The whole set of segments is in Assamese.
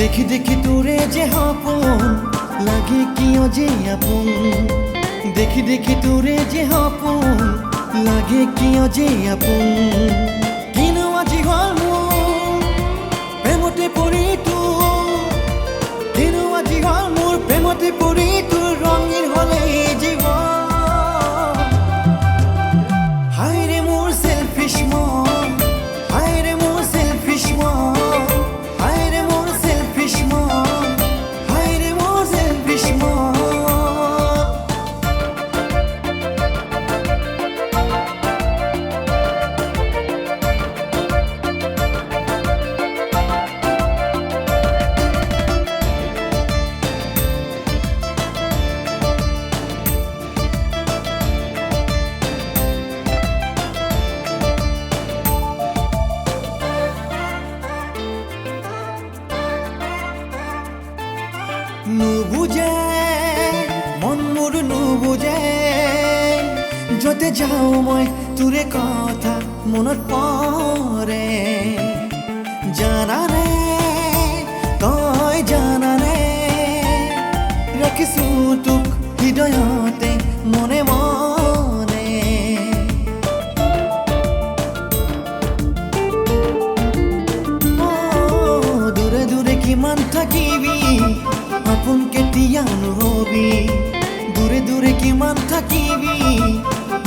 দেখি দেখি তোরে যে আপন লাগে কিয় যে আপন দেখি দেখি তোরে যে আপন লাগে কিয় যে আপন কিনো আজি হল মোৰ প্ৰেমতে পৰি তোৰ কিনো আজি হল মোৰ প্ৰেমতে পৰি তোৰ ৰঙীন হলে জীৱন হায়ৰে মোৰ সেলফিশ মন হায়ৰে মোৰ সেলফিশ মন নুবুজে মন মোৰ নুবুজে যতে যাও মই তোৰে কথা মনত পৰে জানানে তই জানানে ৰাখিছো তোক হৃদয়তে মনে মনে দূৰে দূৰে কিমান থাকিবি আপন কেতিয়া নহবি দূৰে দূৰে কিমান থাকিবি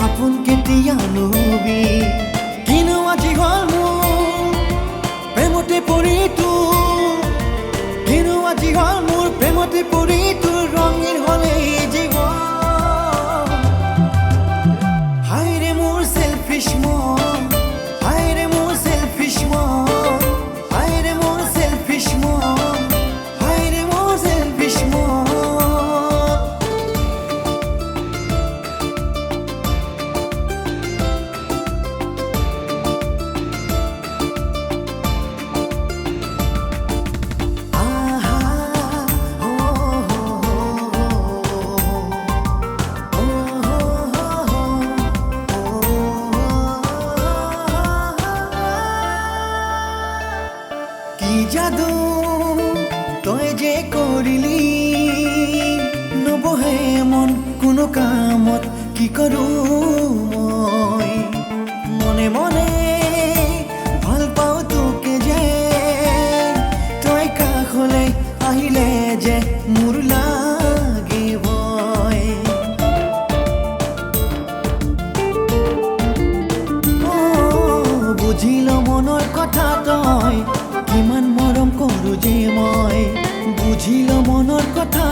আপন কেতিয়া নহবি কিনো আজি হল মোৰ প্ৰেমতে পৰি তোৰ কিনো আজি হল মোৰ প্ৰেমতে পৰি তোৰ ৰঙীন হলে জীৱন হায়ৰে মোৰ সেলফিশ মন হায়ৰে মোৰ সেলফিশ মন হায়ৰে মোৰ সেলফিশ মন যাদু তই যে কৰিলি নবহে মন কোনো কামত কি কৰো মই মনে মনে ভাল পাওঁ তোকে যে তই কাষলে আহিলে যে মোৰ লাগে ভয় বুজিল মনৰ কথা তই কিমান মৰম কৰো যে মই বুজিল মনৰ কথা